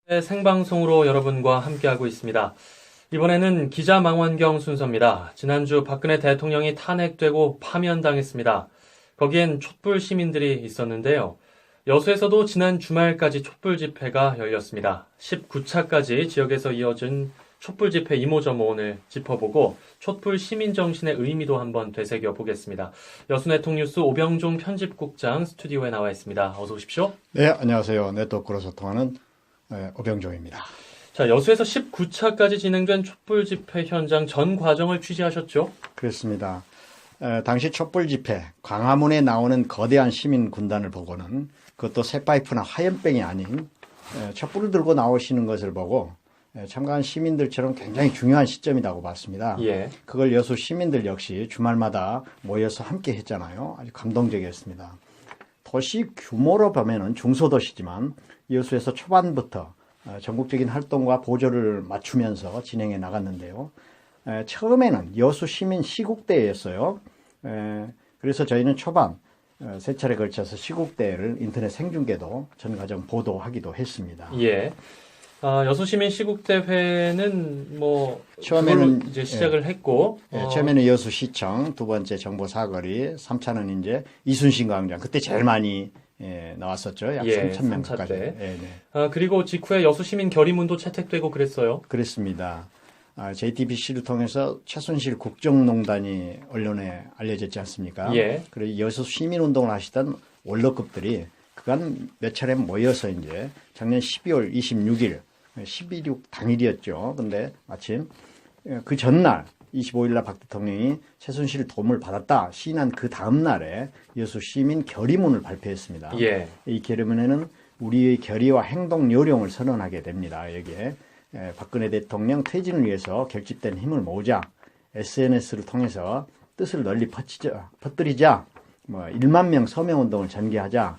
네, 생방송으로 여러분과 함께하고 있습니다. 이번에는 기자망원경 순서입니다. 지난주 박근혜 대통령이 탄핵되고 파면당했습니다. 거기엔 촛불 시민들이 있었는데요. 여수에서도 지난 주말까지 촛불 집회가 열렸습니다. 19차까지 지역에서 이어진 촛불 집회 이모저모 오늘 짚어보고 촛불 시민 정신의 의미도 한번 되새겨 보겠습니다. 여수네트워크뉴스 오병종 편집국장 스튜디오에 나와 있습니다. 어서 오십시오. 네, 안녕하세요. 네트워크로 소통하는 오병종입니다. 자, 여수에서 19차까지 진행된 촛불 집회 현장 전 과정을 취재하셨죠? 그렇습니다. 당시 촛불 집회, 광화문에 나오는 거대한 시민 군단을 보고는 그것도 쇠파이프나 화염병이 아닌 촛불을 들고 나오시는 것을 보고 참가한 시민들처럼 굉장히 중요한 시점이라고 봤습니다. 예. 그걸 여수 시민들 역시 주말마다 모여서 함께 했잖아요. 아주 감동적이었습니다. 도시 규모로 보면은 중소도시지만 여수에서 초반부터 전국적인 활동과 보조를 맞추면서 진행해 나갔는데요. 처음에는 여수 시민 시국대회였어요. 그래서 저희는 초반 세 차례 걸쳐서 시국대회를 인터넷 생중계도 전 과정 보도하기도 했습니다. 예. 여수 시민 시국대회는 처음에는 이제 시작을 했고, 처음에는 여수시청, 두 번째 정보사거리, 3차는 이제 이순신 광장. 그때 제일 많이 나왔었죠. 약 3,000명까지. 네. 그리고 직후에 여수 시민 결의문도 채택되고 그랬어요. 그렇습니다. JTBC를 통해서 최순실 국정농단이 언론에 알려졌지 않습니까? 예. 그리고 여수 시민운동을 하시던 원로급들이 그간 몇 차례 모여서 이제 작년 12월 26일, 12.6 당일이었죠. 근데 마침 그 전날 25일날 박 대통령이 최순실 도움을 받았다 시인한 그 다음 날에 여수 시민 결의문을 발표했습니다. 예. 이 결의문에는 우리의 결의와 행동 요령을 선언하게 됩니다. 여기에 박근혜 대통령 퇴진을 위해서 결집된 힘을 모으자, SNS를 통해서 뜻을 널리 퍼뜨리자, 1만 명 서명 운동을 전개하자,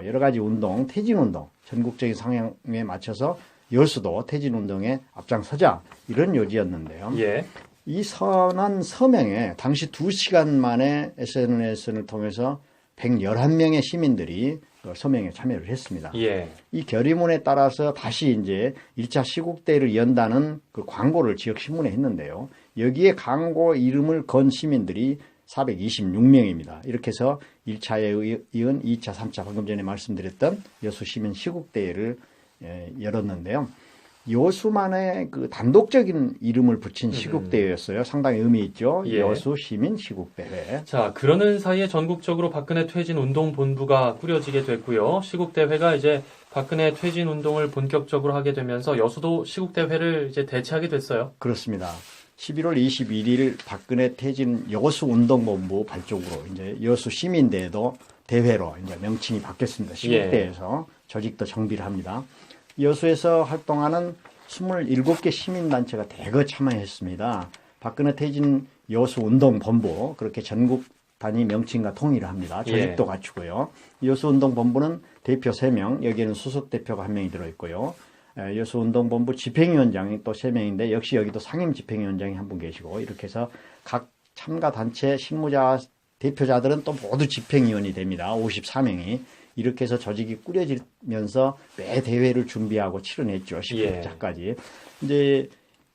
여러 가지 운동, 퇴진 운동, 전국적인 상황에 맞춰서 여수도 퇴진 운동에 앞장서자 이런 요지였는데요. 예. 이 선언 서명에 당시 2시간 만에 SNS를 통해서 111명의 시민들이 서명에 참여를 했습니다. 예. 이 결의문에 따라서 다시 이제 1차 시국대회를 연다는 그 광고를 지역 신문에 했는데요. 여기에 광고 이름을 건 시민들이 426명입니다. 이렇게 해서 1차에 이은 2차, 3차 방금 전에 말씀드렸던 여수 시민 시국대회를 열었는데요. 여수만의 그 단독적인 이름을 붙인 시국대회였어요. 상당히 의미 있죠. 예. 여수 시민 시국대회. 자, 그러는 사이에 전국적으로 박근혜 퇴진 운동 본부가 꾸려지게 됐고요. 시국대회가 이제 박근혜 퇴진 운동을 본격적으로 하게 되면서 여수도 시국대회를 이제 대체하게 됐어요. 그렇습니다. 11월 21일 박근혜 퇴진 여수 운동본부 발족으로 이제 여수 시민대회도 대회로 이제 명칭이 바뀌었습니다. 시국대회에서 조직도 정비를 합니다. 여수에서 활동하는 27개 시민단체가 대거 참여했습니다. 박근혜 퇴진 여수 운동본부 그렇게 전국 단위 명칭과 통일을 합니다. 조직도 갖추고요. 여수 운동본부는 대표 3명, 여기에는 수석 대표가 1명이 들어있고요. 여수 운동본부 집행위원장이 또 3명인데 역시 여기도 상임 집행위원장이 한 분 계시고 이렇게 해서 각 참가 단체 실무자 대표자들은 또 모두 집행위원이 됩니다. 54명이. 이렇게 해서 조직이 꾸려지면서 매 대회를 준비하고 치러냈죠. 10회차까지. 이제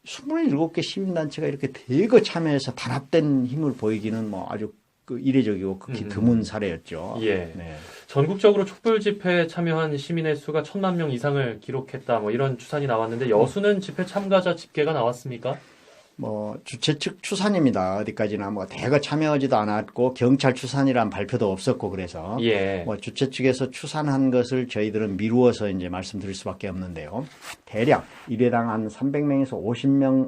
27개 시민단체가 이렇게 대거 참여해서 단합된 힘을 보이기는 아주 이례적이고 극히 드문 사례였죠. 예. 네. 전국적으로 촛불 집회에 참여한 시민의 수가 1,000만 명 이상을 기록했다. 이런 추산이 나왔는데 여수는 집회 참가자 집계가 나왔습니까? 주최 측 추산입니다. 어디까지나 대거 참여하지도 않았고 경찰 추산이란 발표도 없었고 그래서 주최 측에서 추산한 것을 저희들은 미루어서 이제 말씀드릴 수밖에 없는데요. 대략 1회당 한 300명에서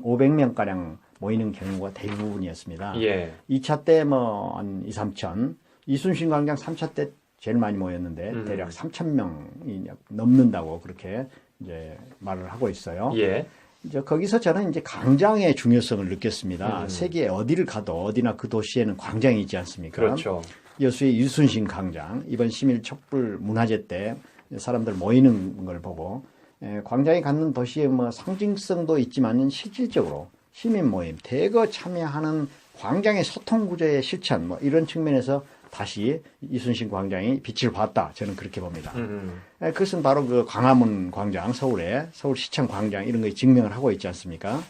500명 가량 모이는 경우가 대부분이었습니다. 2차 때 한 2, 3천, 이순신 광장 3차 때 제일 많이 모였는데 대략 3,000명이 넘는다고 그렇게 이제 말을 하고 있어요. 이제 거기서 저는 이제 광장의 중요성을 느꼈습니다. 세계 어디를 가도 어디나 그 도시에는 광장이 있지 않습니까? 그렇죠. 여수의 이순신 광장, 이번 시민 촛불 문화제 때 사람들 모이는 걸 보고 광장이 갖는 도시의 상징성도 있지만 실질적으로 시민 모임, 대거 참여하는 광장의 소통 구조의 실천 이런 측면에서 다시 이순신 광장이 빛을 봤다. 저는 그렇게 봅니다. 그것은 바로 그 광화문 광장, 서울시청 광장 이런 거에 증명을 하고 있지 않습니까?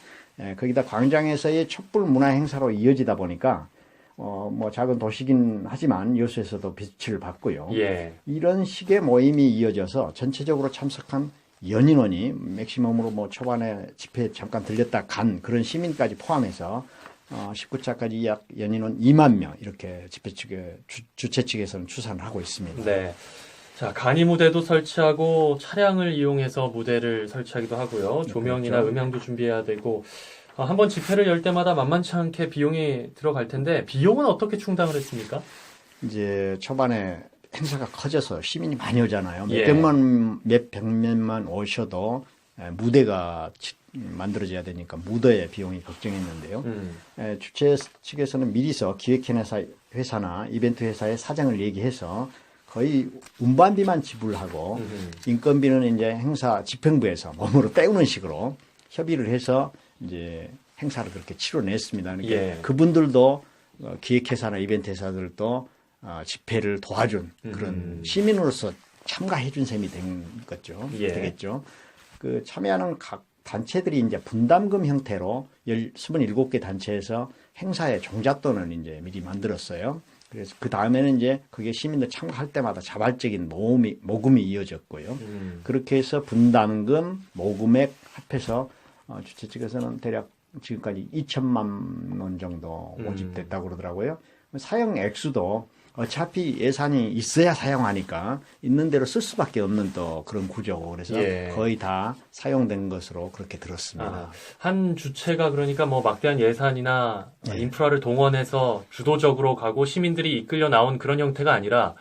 거기다 광장에서의 촛불 문화 행사로 이어지다 보니까 뭐 작은 도시긴 하지만 여수에서도 빛을 봤고요. 예. 이런 식의 모임이 이어져서 전체적으로 참석한 연인원이 맥시멈으로 뭐 초반에 집회에 잠깐 들렸다 간 그런 시민까지 포함해서 19차까지 약 연인원 2만 명 이렇게 집회 측에 주최 측에서는 추산을 하고 있습니다. 네. 자, 간이 무대도 설치하고 차량을 이용해서 무대를 설치하기도 하고요. 조명이나 그렇죠. 음향도 준비해야 되고 한번 집회를 열 때마다 만만치 않게 비용이 들어갈 텐데 비용은 어떻게 충당을 했습니까? 이제 초반에 행사가 커져서 시민이 많이 오잖아요. 예. 몇백명만 오셔도 무대가 만들어져야 되니까 무대의 비용이 걱정했는데요. 주최 측에서는 미리서 기획회사나 이벤트 회사에 사정을 얘기해서 거의 운반비만 지불하고 인건비는 이제 행사 집행부에서 몸으로 때우는 식으로 협의를 해서 이제 행사를 그렇게 치러냈습니다. 그러니까 예. 그분들도 기획회사나 이벤트 회사들도 집회를 도와준 그런 시민으로서 참가해준 셈이 된 거죠. 예. 되겠죠. 그 참여하는 각 단체들이 이제 분담금 형태로 27개 단체에서 행사의 종잣돈을 이제 미리 만들었어요. 그래서 그 다음에는 이제 그게 시민들 참가할 때마다 자발적인 모금이 이어졌고요. 그렇게 해서 분담금, 모금액 합해서 주최 측에서는 대략 지금까지 2천만 원 정도 모집됐다고 그러더라고요. 사용 액수도 어차피 예산이 있어야 사용하니까 있는 대로 쓸 수밖에 없는 또 그런 구조고 그래서 예. 거의 다 사용된 것으로 그렇게 들었습니다. 한 주체가 그러니까 뭐 막대한 예산이나 인프라를 동원해서 주도적으로 가고 시민들이 이끌려 나온 그런 형태가 아니라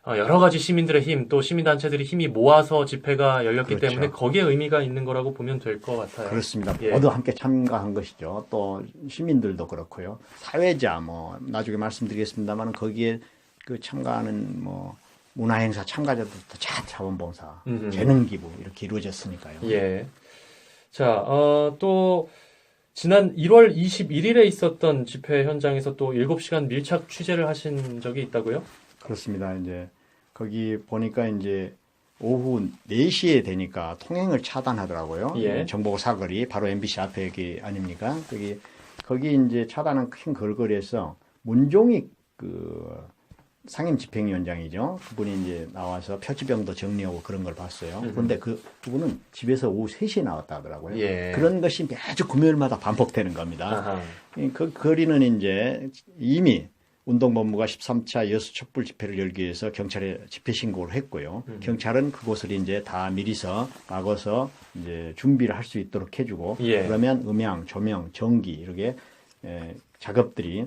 여러 가지 시민들의 힘, 또 시민단체들이 힘이 모아서 집회가 열렸기 그렇죠. 때문에 거기에 의미가 있는 거라고 보면 될 것 같아요. 그렇습니다. 예. 모두 함께 참가한 것이죠. 또 시민들도 그렇고요. 사회자 뭐 나중에 말씀드리겠습니다만 거기에 그 참가하는 뭐 문화행사 참가자들도 자원봉사, 재능기부 이렇게 이루어졌으니까요. 예. 자, 또 지난 1월 21일에 있었던 집회 현장에서 또 7시간 밀착 취재를 하신 적이 있다고요? 그렇습니다. 이제 거기 보니까 이제 오후 4시에 되니까 통행을 차단하더라고요. 예. 정보고 사거리 바로 MBC 앞에 여기 아닙니까? 거기 이제 차단한 큰 걸거리에서 문종익 그 상임 집행위원장이죠. 그분이 이제 나와서 표지병도 정리하고 그런 걸 봤어요. 그런데 그분은 집에서 오후 3시에 나왔다 하더라고요. 예. 그런 것이 매주 금요일마다 반복되는 겁니다. 아하. 그 거리는 이제 이미 운동본부가 13차 여수 촛불 집회를 열기 위해서 경찰에 집회 신고를 했고요. 경찰은 그곳을 이제 다 미리서 막아서 이제 준비를 할 수 있도록 해주고 예. 그러면 음향, 조명, 전기 이렇게 작업들이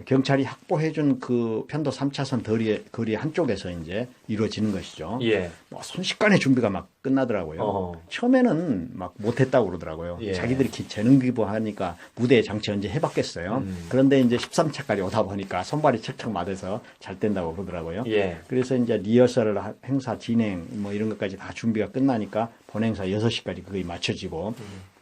경찰이 확보해준 그 편도 3차선 거리 한쪽에서 이제 이루어지는 것이죠. 예. 뭐 순식간에 준비가 막 끝나더라고요. 처음에는 막 못했다고 그러더라고요. 예. 자기들이 재능 기부하니까 무대에 장치 언제 해봤겠어요. 그런데 이제 13차까지 오다 보니까 손발이 척척 맞아서 잘 된다고 그러더라고요. 예. 그래서 이제 리허설, 행사 진행 뭐 이런 것까지 다 준비가 끝나니까 본행사 6시까지 그게 맞춰지고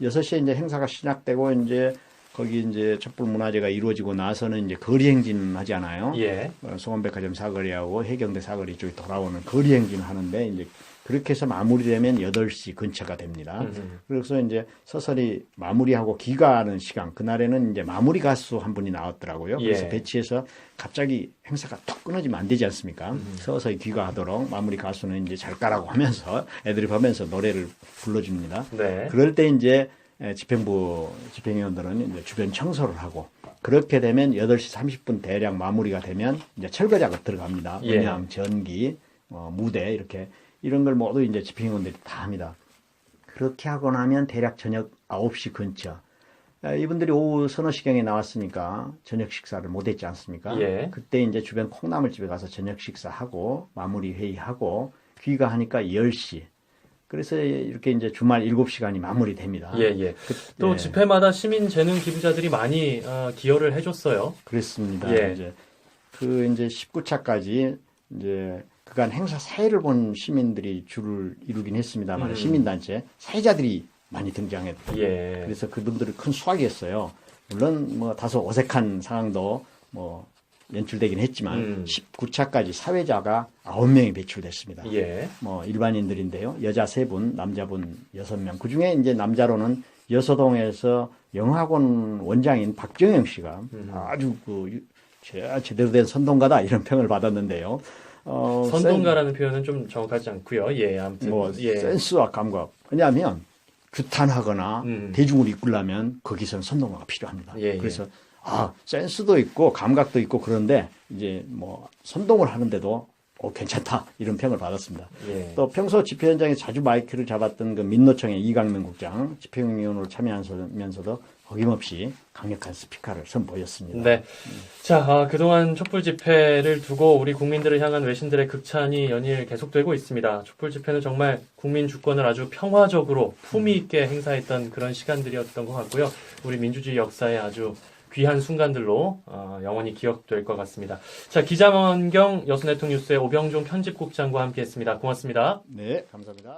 6시에 이제 행사가 시작되고 이제 거기 이제 촛불 문화제가 이루어지고 나서는 이제 거리 행진 하잖아요. 예. 송원백화점 사거리하고 해경대 사거리 쪽에 돌아오는 거리 행진 하는데 이제 그렇게 해서 마무리되면 8시 근처가 됩니다. 그래서 이제 서서히 마무리하고 귀가하는 시간, 그날에는 이제 마무리 가수 한 분이 나왔더라고요. 그래서 예. 배치해서 갑자기 행사가 툭 끊어지면 안 되지 않습니까? 서서히 귀가하도록 마무리 가수는 이제 잘 가라고 하면서 애들이 보면서 노래를 불러줍니다. 네. 그럴 때 이제 집행부 집행위원들은 이제 주변 청소를 하고 그렇게 되면 8시 30분 대략 마무리가 되면 이제 철거 작업 들어갑니다. 예. 음향, 전기, 무대 이렇게 이런 걸 모두 이제 집행위원들이 다 합니다. 그렇게 하고 나면 대략 저녁 9시 근처. 이분들이 오후 서너 시경에 나왔으니까 저녁 식사를 못 했지 않습니까? 예. 그때 이제 주변 콩나물집에 가서 저녁 식사하고 마무리 회의하고 귀가하니까 10시. 그래서 이렇게 이제 주말 7시간이 마무리됩니다. 예, 예. 또 예. 집회마다 시민 재능 기부자들이 많이 기여를 해줬어요. 그렇습니다. 예. 이제 그 이제 19차까지 이제 그간 행사 사회를 본 시민들이 줄을 이루긴 했습니다만 시민단체 사회자들이 많이 등장했고 예. 그래서 그분들이 큰 수확이었어요. 물론 뭐 다소 어색한 상황도 뭐 연출되긴 했지만 19차까지 사회자가 9명이 배출됐습니다. 예. 뭐 일반인들인데요. 여자 3분, 남자분 6명. 그중에 이제 남자로는 여서동에서 영화학원 원장인 박정영 씨가 아주 제대로 된 선동가다 이런 평을 받았는데요. 선동가라는 표현은 좀 정확하지 않고요. 예, 아무튼 예. 센스와 감각. 왜냐하면 규탄하거나 대중을 이끌려면 거기서는 선동가가 필요합니다. 예, 그래서 센스도 있고 감각도 있고 그런데 이제 뭐 선동을 하는데도 괜찮다 이런 평을 받았습니다. 예. 또 평소 집회 현장에 자주 마이크를 잡았던 그 민노총의 이강명 국장 집행위원으로 참여하면서도 어김없이 강력한 스피커를 선보였습니다. 네. 자, 그동안 촛불 집회를 두고 우리 국민들을 향한 외신들의 극찬이 연일 계속되고 있습니다. 촛불 집회는 정말 국민 주권을 아주 평화적으로 품위 있게 행사했던 그런 시간들이었던 것 같고요. 우리 민주주의 역사에 아주 귀한 순간들로 영원히 기억될 것 같습니다. 자, 기자망원경 여수네트워크 뉴스의 오병종 편집국장과 함께했습니다. 고맙습니다. 네, 감사합니다.